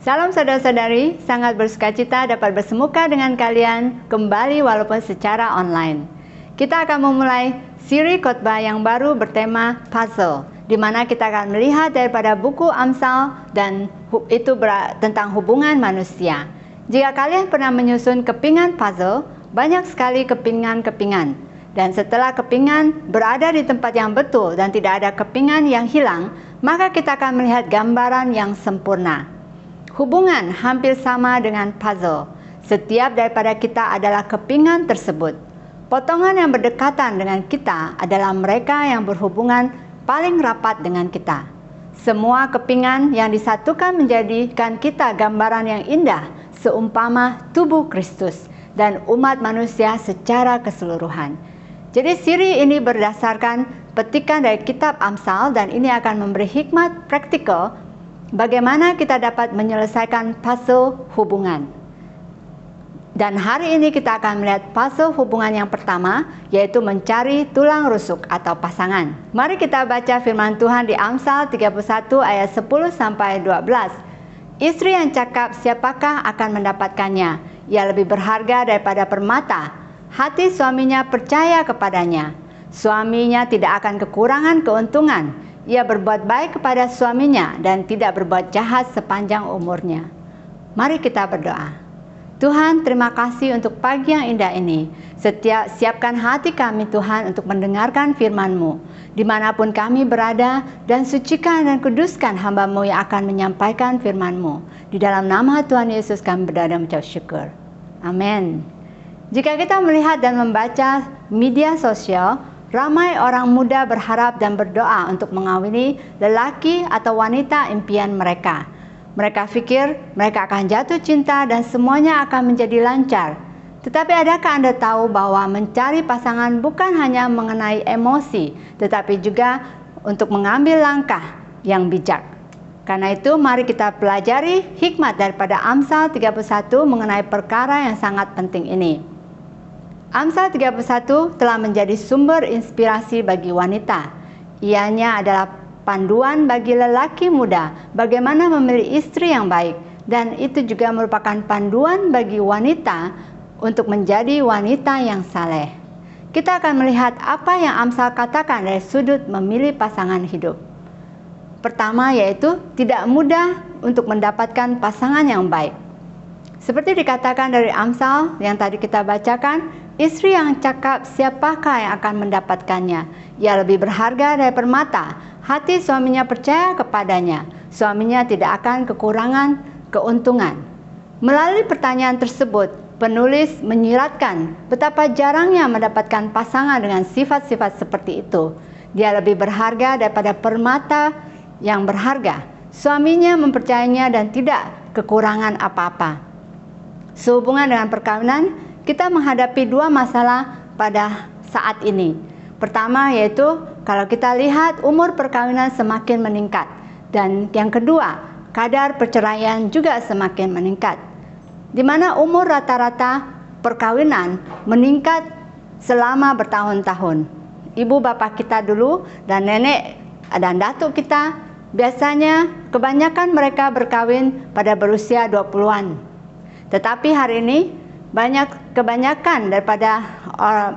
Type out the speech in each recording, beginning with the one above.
Salam saudara-saudari, sangat bersukacita dapat bersemuka dengan kalian kembali walaupun secara online. Kita akan memulai siri khotbah yang baru bertema puzzle, di mana kita akan melihat daripada buku Amsal dan itu tentang hubungan manusia. Jika kalian pernah menyusun kepingan puzzle, banyak sekali kepingan-kepingan. Dan setelah kepingan berada di tempat yang betul dan tidak ada kepingan yang hilang, maka kita akan melihat gambaran yang sempurna. Hubungan hampir sama dengan puzzle. Setiap daripada kita adalah kepingan tersebut. Potongan yang berdekatan dengan kita adalah mereka yang berhubungan paling rapat dengan kita. Semua kepingan yang disatukan menjadikan kita gambaran yang indah, seumpama tubuh Kristus dan umat manusia secara keseluruhan. Jadi siri ini berdasarkan petikan dari kitab Amsal, dan ini akan memberi hikmat praktikal bagaimana kita dapat menyelesaikan puzzle hubungan. Dan hari ini kita akan melihat puzzle hubungan yang pertama, yaitu mencari tulang rusuk atau pasangan. Mari kita baca firman Tuhan di Amsal 31 ayat 10-12. Istri yang cakap siapakah akan mendapatkannya? Ia lebih berharga daripada permata. Hati suaminya percaya kepadanya. Suaminya tidak akan kekurangan keuntungan. Ia berbuat baik kepada suaminya dan tidak berbuat jahat sepanjang umurnya. Mari kita berdoa. Tuhan, terima kasih untuk pagi yang indah ini. Siapkan hati kami Tuhan untuk mendengarkan firman-Mu. Dimanapun kami berada, dan sucikan dan kuduskan hamba-Mu yang akan menyampaikan firman-Mu. Di dalam nama Tuhan Yesus kami berdoa dan mengucap syukur. Amin. Jika kita melihat dan membaca media sosial, ramai orang muda berharap dan berdoa untuk mengawini lelaki atau wanita impian mereka. Mereka pikir mereka akan jatuh cinta dan semuanya akan menjadi lancar. Tetapi adakah Anda tahu bahwa mencari pasangan bukan hanya mengenai emosi, tetapi juga untuk mengambil langkah yang bijak. Karena itu mari kita pelajari hikmat daripada Amsal 31 mengenai perkara yang sangat penting ini. Amsal 31 telah menjadi sumber inspirasi bagi wanita. Ianya adalah panduan bagi lelaki muda bagaimana memilih istri yang baik, dan itu juga merupakan panduan bagi wanita untuk menjadi wanita yang saleh. Kita akan melihat apa yang Amsal katakan dari sudut memilih pasangan hidup. Pertama yaitu tidak mudah untuk mendapatkan pasangan yang baik. Seperti dikatakan dari Amsal yang tadi kita bacakan, istri yang cakap siapakah yang akan mendapatkannya? Ia lebih berharga dari permata. Hati suaminya percaya kepadanya. Suaminya tidak akan kekurangan keuntungan. Melalui pertanyaan tersebut, penulis menyiratkan betapa jarangnya mendapatkan pasangan dengan sifat-sifat seperti itu. Dia lebih berharga daripada permata yang berharga. Suaminya mempercayainya dan tidak kekurangan apa-apa. Sehubungan dengan perkawinan, kita menghadapi dua masalah pada saat ini. Pertama yaitu kalau kita lihat umur perkawinan semakin meningkat. Dan yang kedua, kadar perceraian juga semakin meningkat. Di mana umur rata-rata perkawinan meningkat selama bertahun-tahun. Ibu bapak kita dulu dan nenek dan datuk kita, biasanya kebanyakan mereka berkawin pada berusia 20-an. Tetapi hari ini kebanyakan daripada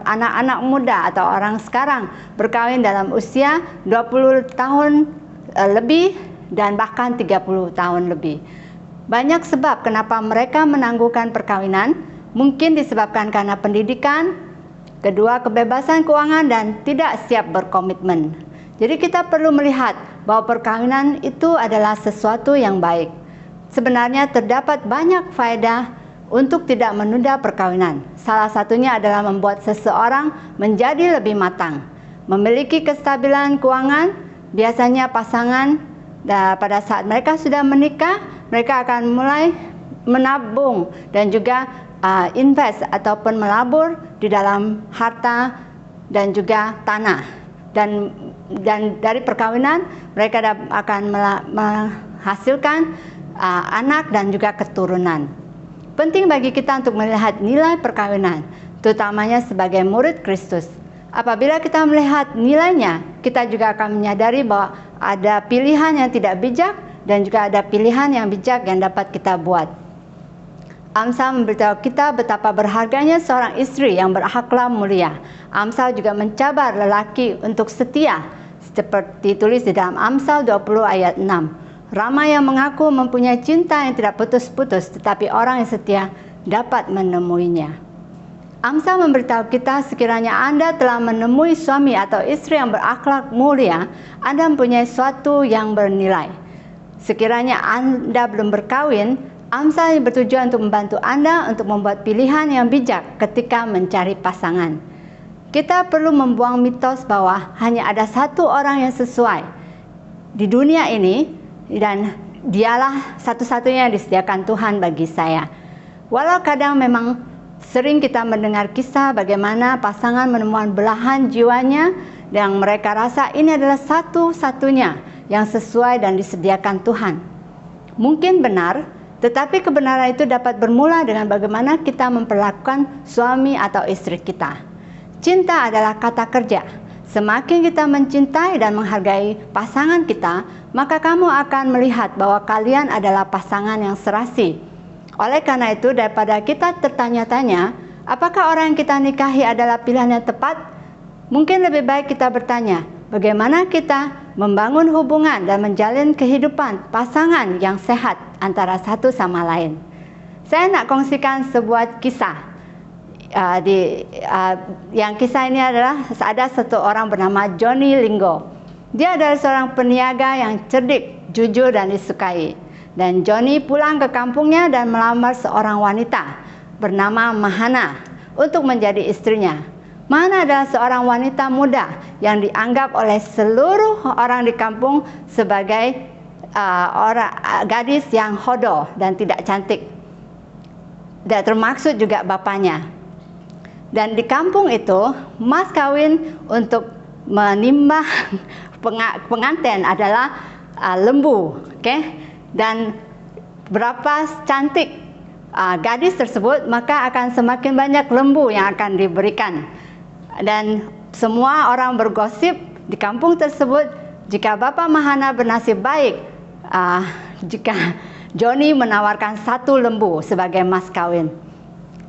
anak-anak muda atau orang sekarang berkawin dalam usia 20 tahun lebih dan bahkan 30 tahun lebih. Banyak sebab kenapa mereka menangguhkan perkawinan, mungkin disebabkan karena pendidikan, kedua kebebasan keuangan dan tidak siap berkomitmen. Jadi kita perlu melihat bahwa perkawinan itu adalah sesuatu yang baik. Sebenarnya terdapat banyak faedah untuk tidak menunda perkawinan. Salah satunya adalah membuat seseorang menjadi lebih matang. Memiliki kestabilan keuangan, biasanya pasangan pada saat mereka sudah menikah, mereka akan mulai menabung dan juga invest ataupun melabur di dalam harta dan juga tanah. Dan dari perkawinan mereka akan menghasilkan anak dan juga keturunan. Penting bagi kita untuk melihat nilai perkawinan, terutamanya sebagai murid Kristus. Apabila kita melihat nilainya, kita juga akan menyadari bahwa ada pilihan yang tidak bijak dan juga ada pilihan yang bijak yang dapat kita buat. Amsal memberitahu kita betapa berharganya seorang istri yang berakhlak mulia. Amsal juga mencabar lelaki untuk setia, seperti tulis di dalam Amsal 20 ayat 6. Ramai yang mengaku mempunyai cinta yang tidak putus-putus, tetapi orang yang setia dapat menemuinya. Amsal memberitahu kita sekiranya Anda telah menemui suami atau istri yang berakhlak mulia, Anda mempunyai sesuatu yang bernilai. Sekiranya Anda belum berkawin, Amsal bertujuan untuk membantu Anda untuk membuat pilihan yang bijak ketika mencari pasangan. Kita perlu membuang mitos bahwa hanya ada satu orang yang sesuai di dunia ini dan dialah satu-satunya yang disediakan Tuhan bagi saya. Walau kadang memang sering kita mendengar kisah bagaimana pasangan menemukan belahan jiwanya yang mereka rasa ini adalah satu-satunya yang sesuai dan disediakan Tuhan. Mungkin benar, tetapi kebenaran itu dapat bermula dengan bagaimana kita memperlakukan suami atau istri kita. Cinta adalah kata kerja. Semakin kita mencintai dan menghargai pasangan kita, maka kamu akan melihat bahwa kalian adalah pasangan yang serasi. Oleh karena itu, daripada kita tertanya-tanya, apakah orang yang kita nikahi adalah pilihan yang tepat? Mungkin lebih baik kita bertanya, bagaimana kita membangun hubungan dan menjalin kehidupan pasangan yang sehat antara satu sama lain. Saya nak kongsikan sebuah kisah. Yang kisah ini adalah ada satu orang bernama Johnny Lingo. Dia adalah seorang peniaga yang cerdik, jujur dan disukai. Dan Johnny pulang ke kampungnya dan melamar seorang wanita bernama Mahana untuk menjadi istrinya. Mahana adalah seorang wanita muda yang dianggap oleh seluruh orang di kampung sebagai gadis yang hodoh dan tidak cantik. Dan termaksud juga bapaknya. Dan di kampung itu, mas kawin untuk menimbang pengantin adalah lembu, Dan berapa cantik gadis tersebut, maka akan semakin banyak lembu yang akan diberikan. Dan semua orang bergosip di kampung tersebut jika Bapak Mahana bernasib baik jika Johnny menawarkan satu lembu sebagai mas kawin.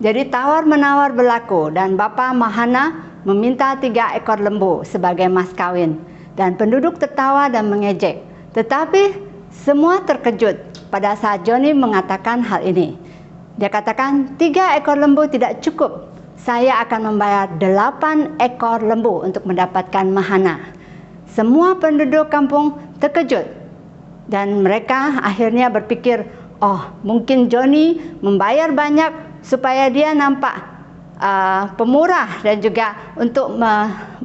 Jadi tawar-menawar berlaku dan Bapak Mahana meminta 3 ekor lembu sebagai mas kawin. Dan penduduk tertawa dan mengejek. Tetapi semua terkejut pada saat Johnny mengatakan hal ini. Dia katakan 3 ekor lembu tidak cukup. Saya akan membayar 8 ekor lembu untuk mendapatkan Mahana. Semua penduduk kampung terkejut. Dan mereka akhirnya berpikir, oh mungkin Johnny membayar banyak supaya dia nampak pemurah dan juga untuk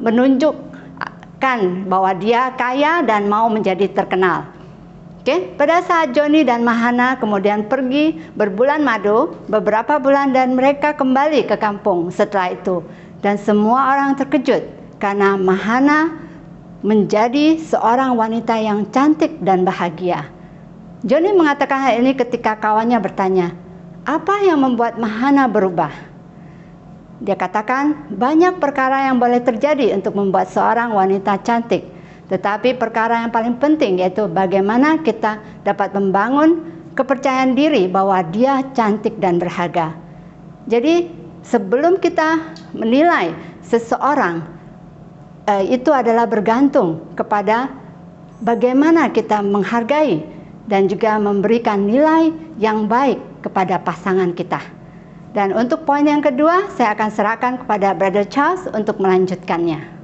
menunjukkan bahwa dia kaya dan mau menjadi terkenal. Pada saat Johnny dan Mahana kemudian pergi berbulan madu beberapa bulan dan mereka kembali ke kampung setelah itu. Dan semua orang terkejut karena Mahana menjadi seorang wanita yang cantik dan bahagia. Johnny mengatakan hal ini ketika kawannya bertanya, apa yang membuat Mahana berubah? Dia katakan, banyak perkara yang boleh terjadi untuk membuat seorang wanita cantik. Tetapi perkara yang paling penting yaitu bagaimana kita dapat membangun kepercayaan diri bahwa dia cantik dan berharga. Jadi sebelum kita menilai seseorang, itu adalah bergantung kepada bagaimana kita menghargai dan juga memberikan nilai yang baik kepada pasangan kita. Dan untuk poin yang kedua, saya akan serahkan kepada Brother Charles untuk melanjutkannya.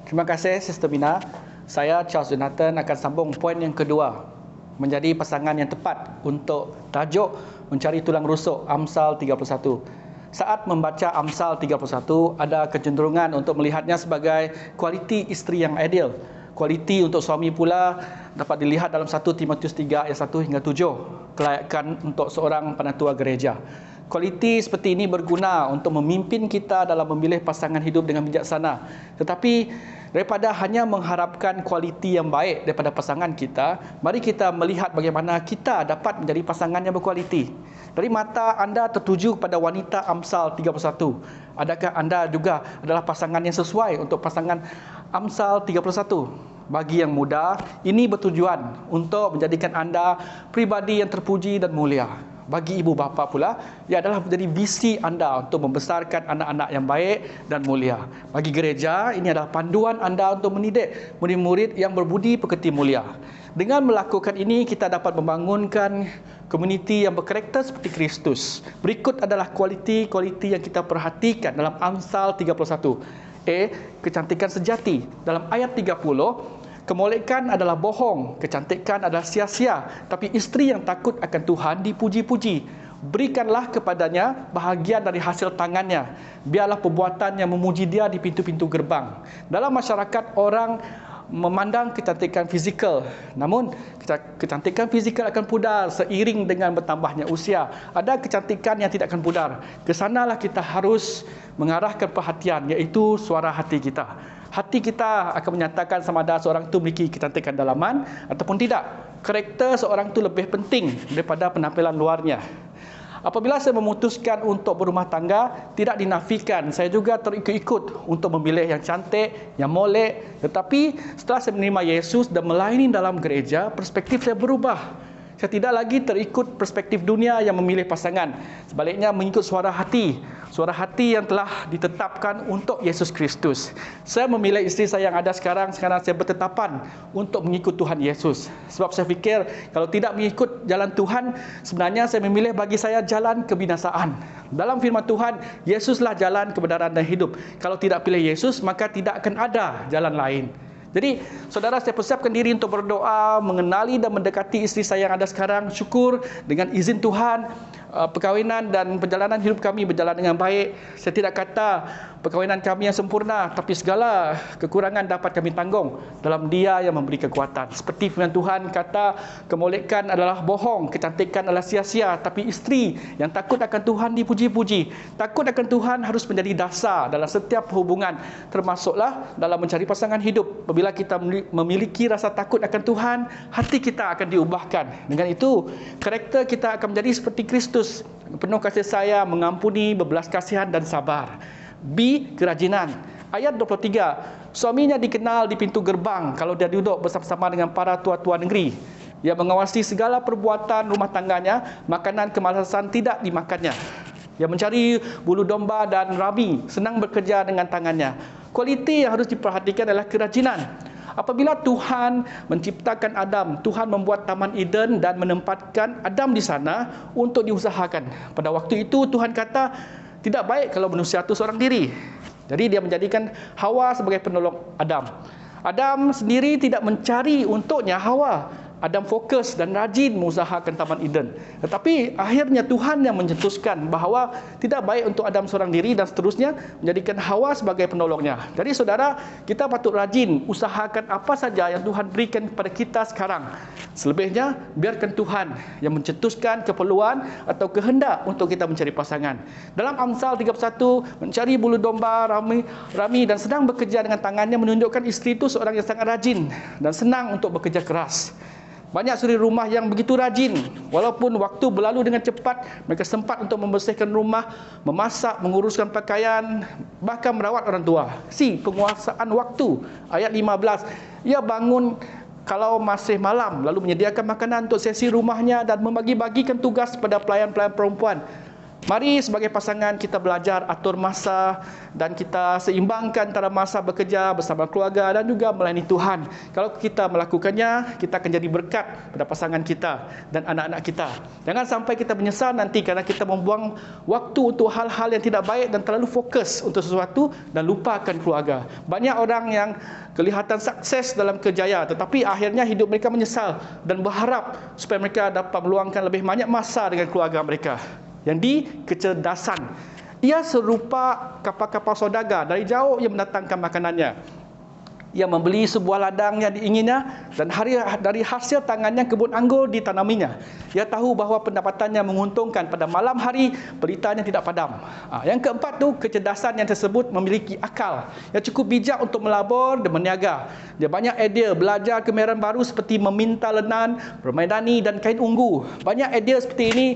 Terima kasih Sister Mina. Saya Charles Jonathan akan sambung poin yang kedua, menjadi pasangan yang tepat untuk tajuk mencari tulang rusuk Amsal 31. Saat membaca Amsal 31, ada kecenderungan untuk melihatnya sebagai kualiti isteri yang ideal. Kualiti untuk suami pula dapat dilihat dalam 1 Timotius 3 ayat 1 hingga 7, kelayakan untuk seorang penatua gereja. Kualiti seperti ini berguna untuk memimpin kita dalam memilih pasangan hidup dengan bijaksana. Tetapi daripada hanya mengharapkan kualiti yang baik daripada pasangan kita, mari kita melihat bagaimana kita dapat menjadi pasangan yang berkualiti. Dari mata anda tertuju kepada wanita Amsal 31. Adakah anda juga adalah pasangan yang sesuai untuk pasangan Amsal 31? bagi yang muda, ini bertujuan untuk menjadikan anda pribadi yang terpuji dan mulia. Bagi ibu bapa pula, ia adalah menjadi visi anda untuk membesarkan anak-anak yang baik dan mulia. Bagi gereja, ini adalah panduan anda untuk mendidik murid-murid yang berbudi pekerti mulia. Dengan melakukan ini, kita dapat membangunkan komuniti yang berkarakter seperti Kristus. Berikut adalah kualiti-kualiti yang kita perhatikan dalam Amsal 31. Kecantikan sejati. Dalam ayat 30, kemolekan adalah bohong, kecantikan adalah sia-sia, tapi isteri yang takut akan Tuhan dipuji-puji. Berikanlah kepadanya bahagian dari hasil tangannya. Biarlah perbuatannya memuji dia di pintu-pintu gerbang. Dalam masyarakat, orang memandang kecantikan fizikal, namun kecantikan fizikal akan pudar seiring dengan bertambahnya usia. Ada kecantikan yang tidak akan pudar. Kesanalah kita harus mengarahkan perhatian, iaitu suara hati kita. Hati kita akan menyatakan sama ada seorang itu memiliki kecantikan dalaman ataupun tidak. Karakter seorang itu lebih penting daripada penampilan luarnya. Apabila saya memutuskan untuk berumah tangga, tidak dinafikan saya juga terikut-ikut untuk memilih yang cantik, yang molek. Tetapi setelah saya menerima Yesus dan melayani dalam gereja, perspektif saya berubah. Saya tidak lagi terikut perspektif dunia yang memilih pasangan. Sebaliknya mengikut suara hati yang telah ditetapkan untuk Yesus Kristus. Saya memilih isteri saya yang ada sekarang saya bertetapan untuk mengikut Tuhan Yesus. Sebab saya fikir kalau tidak mengikut jalan Tuhan, sebenarnya saya memilih bagi saya jalan kebinasaan. Dalam firman Tuhan, Yesuslah jalan kebenaran dan hidup. Kalau tidak pilih Yesus, maka tidak akan ada jalan lain. Jadi, saudara, saya persiapkan diri untuk berdoa, mengenali dan mendekati isteri saya yang ada sekarang. Syukur dengan izin Tuhan, perkahwinan dan perjalanan hidup kami berjalan dengan baik. Saya tidak kata perkahwinan kami yang sempurna, tapi segala kekurangan dapat kami tanggung dalam Dia yang memberi kekuatan. Seperti firman Tuhan kata, kemolekan adalah bohong, kecantikan adalah sia-sia, tapi isteri yang takut akan Tuhan dipuji-puji. Takut akan Tuhan harus menjadi dasar dalam setiap hubungan, termasuklah dalam mencari pasangan hidup. Bila kita memiliki rasa takut akan Tuhan, hati kita akan diubahkan. Dengan itu, karakter kita akan menjadi seperti Kristus, penuh kasih sayang, mengampuni, berbelas kasihan dan sabar. Kerajinan. Ayat 23, suaminya dikenal di pintu gerbang kalau dia duduk bersama-sama dengan para tua-tua negeri. Ia mengawasi segala perbuatan rumah tangganya, makanan kemalasan tidak dimakannya. Ia mencari bulu domba dan rabi, senang bekerja dengan tangannya. Kualiti yang harus diperhatikan adalah kerajinan. Apabila Tuhan menciptakan Adam, Tuhan membuat Taman Eden dan menempatkan Adam di sana untuk diusahakan. Pada waktu itu Tuhan kata, tidak baik kalau manusia itu seorang diri. Jadi dia menjadikan Hawa sebagai penolong Adam. Adam sendiri tidak mencari untuknya Hawa. Adam fokus dan rajin mengusahakan Taman Eden. Tetapi akhirnya Tuhan yang mencetuskan bahawa tidak baik untuk Adam seorang diri dan seterusnya menjadikan Hawa sebagai penolongnya. Jadi saudara, kita patut rajin usahakan apa saja yang Tuhan berikan kepada kita sekarang. Selebihnya, biarkan Tuhan yang mencetuskan keperluan atau kehendak untuk kita mencari pasangan. Dalam Amsal 31, mencari bulu domba, rami dan sedang bekerja dengan tangannya menunjukkan isteri itu seorang yang sangat rajin dan senang untuk bekerja keras. Banyak suri rumah yang begitu rajin. Walaupun waktu berlalu dengan cepat, mereka sempat untuk membersihkan rumah, memasak, menguruskan pakaian, bahkan merawat orang tua. Penguasaan waktu. Ayat 15. Ia bangun kalau masih malam, lalu menyediakan makanan untuk sesi rumahnya dan membagi-bagikan tugas kepada pelayan-pelayan perempuan. Mari sebagai pasangan kita belajar atur masa dan kita seimbangkan antara masa bekerja bersama keluarga dan juga melayani Tuhan. Kalau kita melakukannya, kita akan jadi berkat pada pasangan kita dan anak-anak kita. Jangan sampai kita menyesal nanti kerana kita membuang waktu untuk hal-hal yang tidak baik dan terlalu fokus untuk sesuatu dan lupakan keluarga. Banyak orang yang kelihatan sukses dalam kerjaya, tetapi akhirnya hidup mereka menyesal dan berharap supaya mereka dapat meluangkan lebih banyak masa dengan keluarga mereka. Yang di kecerdasan. Ia serupa kapal-kapal saudagar. Dari jauh ia mendatangkan makanannya. Ia membeli sebuah ladang yang diinginnya dan dari hasil tangannya kebun anggur ditanaminya. Ia tahu bahawa pendapatannya menguntungkan. Pada malam hari pelitanya tidak padam. Yang keempat tu, kecerdasan yang tersebut memiliki akal. Ia cukup bijak untuk melabur dan berniaga. Dia banyak idea, belajar kemahiran baru seperti meminta lenan, bermaidani dan kain unggu. Banyak idea seperti ini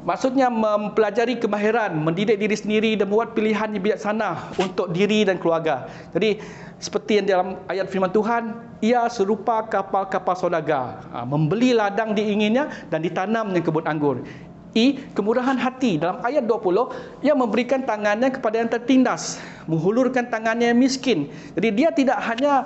Maksudnya mempelajari kemahiran, mendidik diri sendiri dan membuat pilihan yang bijaksana untuk diri dan keluarga. Jadi seperti yang dalam ayat firman Tuhan, ia serupa kapal-kapal saudagar, membeli ladang diinginnya dan ditanamnya kebun anggur. Kemurahan hati. Dalam ayat 20, ia memberikan tangannya kepada yang tertindas, menghulurkan tangannya yang miskin. Jadi dia tidak hanya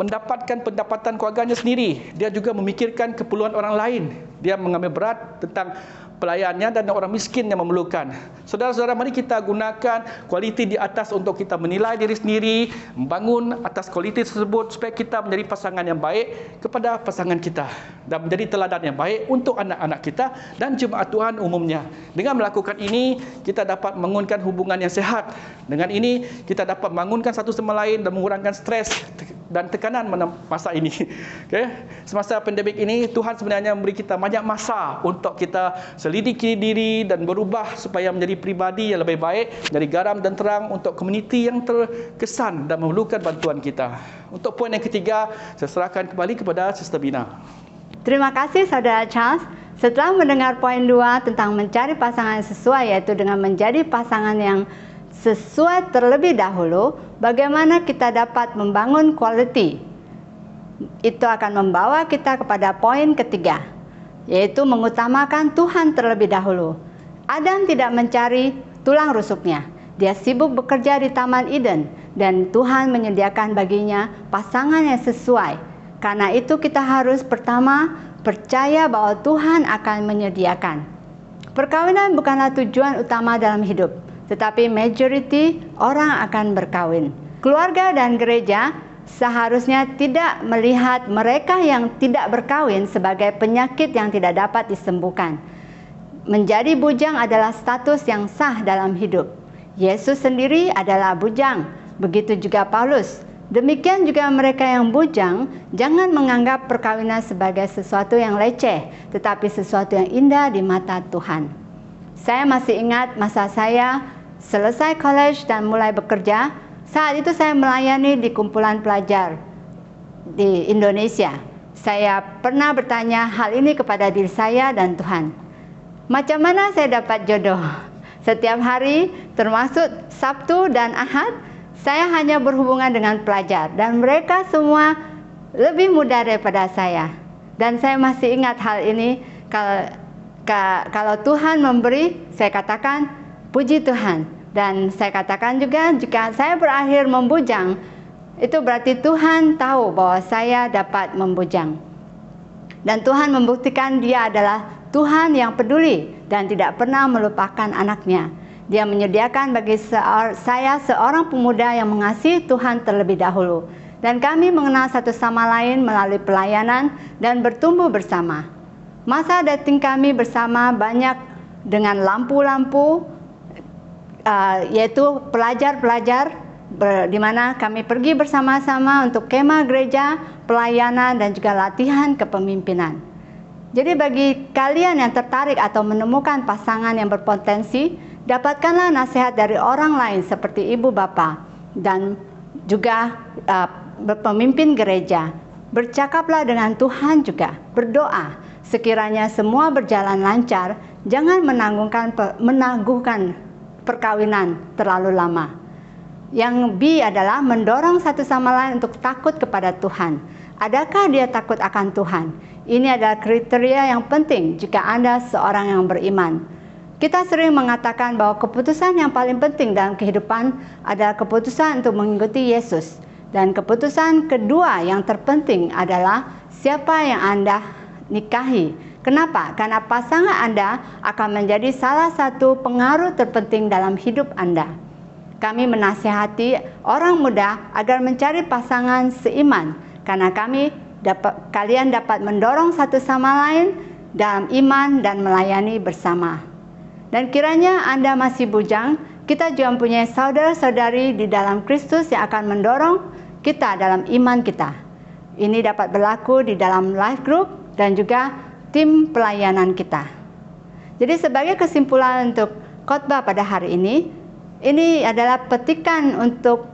mendapatkan pendapatan keluarganya sendiri, dia juga memikirkan keperluan orang lain. Dia mengambil berat tentang pelayannya dan orang miskin yang memerlukan. Saudara-saudara, mari kita gunakan kualiti di atas untuk kita menilai diri sendiri, membangun atas kualiti tersebut supaya kita menjadi pasangan yang baik kepada pasangan kita dan menjadi teladan yang baik untuk anak-anak kita dan jemaat Tuhan umumnya. Dengan melakukan ini, kita dapat membangunkan hubungan yang sehat. Dengan ini, kita dapat membangunkan satu sama lain dan mengurangkan stres dan tekanan masa ini. Okay? Semasa pandemik ini, Tuhan sebenarnya memberi kita banyak masa untuk kita selidiki diri dan berubah supaya menjadi pribadi yang lebih baik, dari garam dan terang untuk komuniti yang terkesan dan memerlukan bantuan kita. Untuk poin yang ketiga, saya serahkan kembali kepada Sister Bina. Terima kasih Saudara Charles. Setelah mendengar poin 2 tentang mencari pasangan yang sesuai, yaitu dengan menjadi pasangan yang sesuai terlebih dahulu, bagaimana kita dapat membangun quality? Itu akan membawa kita kepada poin ketiga, yaitu mengutamakan Tuhan terlebih dahulu. Adam tidak mencari tulang rusuknya. Dia sibuk bekerja di Taman Eden dan Tuhan menyediakan baginya pasangan yang sesuai. Karena itu kita harus pertama percaya bahwa Tuhan akan menyediakan. Perkawinan bukanlah tujuan utama dalam hidup, tetapi majority orang akan berkawin. Keluarga dan gereja seharusnya tidak melihat mereka yang tidak berkawin sebagai penyakit yang tidak dapat disembuhkan. Menjadi bujang adalah status yang sah dalam hidup. Yesus sendiri adalah bujang, begitu juga Paulus. Demikian juga mereka yang bujang, jangan menganggap perkawinan sebagai sesuatu yang leceh, tetapi sesuatu yang indah di mata Tuhan. Saya masih ingat masa saya selesai college dan mulai bekerja. Saat itu saya melayani di kumpulan pelajar di Indonesia. Saya pernah bertanya hal ini kepada diri saya dan Tuhan. Macam mana saya dapat jodoh? Setiap hari, termasuk Sabtu dan Ahad, saya hanya berhubungan dengan pelajar dan mereka semua lebih muda daripada saya. Dan saya masih ingat hal ini, kalau Tuhan memberi, saya katakan puji Tuhan. Dan saya katakan juga jika saya berakhir membujang, itu berarti Tuhan tahu bahwa saya dapat membujang. Dan Tuhan membuktikan Dia adalah Tuhan yang peduli dan tidak pernah melupakan anaknya. Dia menyediakan bagi saya seorang pemuda yang mengasihi Tuhan terlebih dahulu. Dan kami mengenal satu sama lain melalui pelayanan dan bertumbuh bersama. Masa dating kami bersama banyak dengan lampu-lampu, yaitu pelajar-pelajar, di mana kami pergi bersama-sama untuk kemah gereja, pelayanan, dan juga latihan kepemimpinan. Jadi bagi kalian yang tertarik atau menemukan pasangan yang berpotensi, dapatkanlah nasihat dari orang lain seperti ibu bapa dan juga pemimpin gereja. Bercakaplah dengan Tuhan juga, berdoa. Sekiranya semua berjalan lancar, jangan menangguhkan perkawinan terlalu lama. Yang B adalah mendorong satu sama lain untuk takut kepada Tuhan. Adakah dia takut akan Tuhan? Ini adalah kriteria yang penting jika Anda seorang yang beriman. Kita sering mengatakan bahwa keputusan yang paling penting dalam kehidupan adalah keputusan untuk mengikuti Yesus. Dan keputusan kedua yang terpenting adalah siapa yang Anda nikahi. Kenapa? Karena pasangan Anda akan menjadi salah satu pengaruh terpenting dalam hidup Anda. Kami menasihati orang muda agar mencari pasangan seiman, karena kalian dapat mendorong satu sama lain dalam iman dan melayani bersama. Dan kiranya Anda masih bujang, kita juga mempunyai saudara-saudari di dalam Kristus yang akan mendorong kita dalam iman kita. Ini dapat berlaku di dalam life group dan juga tim pelayanan kita. Jadi sebagai kesimpulan untuk khotbah pada hari ini adalah petikan untuk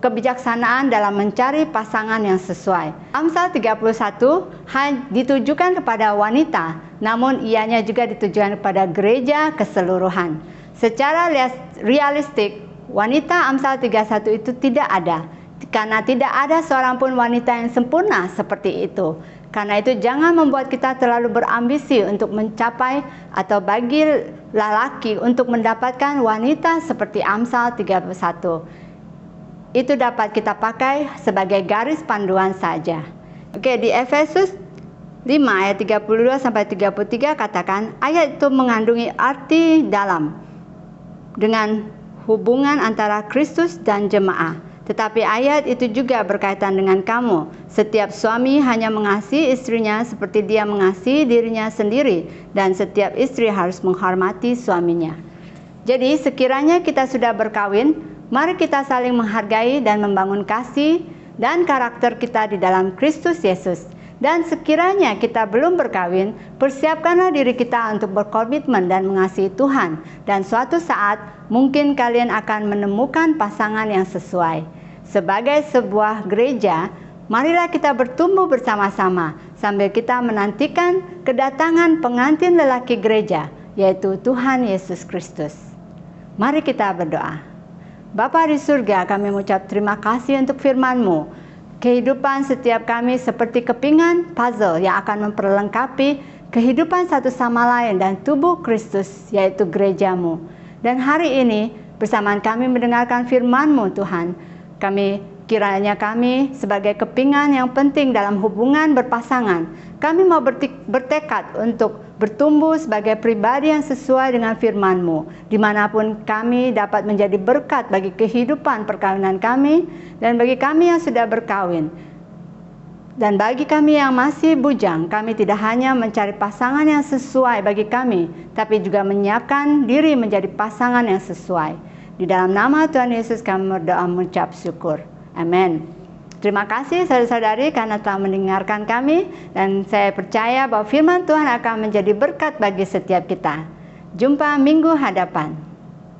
kebijaksanaan dalam mencari pasangan yang sesuai. Amsal 31 ditujukan kepada wanita, namun ianya juga ditujukan kepada gereja keseluruhan. Secara realistik, wanita Amsal 31 itu tidak ada, karena tidak ada seorang pun wanita yang sempurna seperti itu. Karena itu jangan membuat kita terlalu berambisi untuk mencapai atau bagi lelaki untuk mendapatkan wanita seperti Amsal 31. Itu dapat kita pakai sebagai garis panduan saja. Oke, di Efesus 5 ayat 32 sampai 33 katakan, ayat itu mengandungi arti dalam dengan hubungan antara Kristus dan jemaah. Tetapi ayat itu juga berkaitan dengan kamu. Setiap suami hanya mengasihi istrinya seperti dia mengasihi dirinya sendiri, dan setiap istri harus menghormati suaminya. Jadi sekiranya kita sudah berkawin, mari kita saling menghargai dan membangun kasih dan karakter kita di dalam Kristus Yesus. Dan sekiranya kita belum berkawin, persiapkanlah diri kita untuk berkomitmen dan mengasihi Tuhan. Dan suatu saat mungkin kalian akan menemukan pasangan yang sesuai. Sebagai sebuah gereja, marilah kita bertumbuh bersama-sama sambil kita menantikan kedatangan pengantin lelaki gereja, yaitu Tuhan Yesus Kristus. Mari kita berdoa. Bapa di surga, kami mengucap terima kasih untuk firman-Mu. Kehidupan setiap kami seperti kepingan puzzle yang akan memperlengkapi kehidupan satu sama lain dan tubuh Kristus, yaitu gereja-Mu. Dan hari ini bersamaan kami mendengarkan firman-Mu Tuhan, kiranya kami sebagai kepingan yang penting dalam hubungan berpasangan, kami mau bertekad untuk bertumbuh sebagai pribadi yang sesuai dengan firman-Mu, dimanapun kami dapat menjadi berkat bagi kehidupan perkawinan kami, dan bagi kami yang sudah berkawin. Dan bagi kami yang masih bujang, kami tidak hanya mencari pasangan yang sesuai bagi kami, tapi juga menyiapkan diri menjadi pasangan yang sesuai. Di dalam nama Tuhan Yesus kami berdoa mengucap syukur. Amin. Terima kasih saudara-saudari karena telah mendengarkan kami, dan saya percaya bahwa firman Tuhan akan menjadi berkat bagi setiap kita. Jumpa minggu hadapan.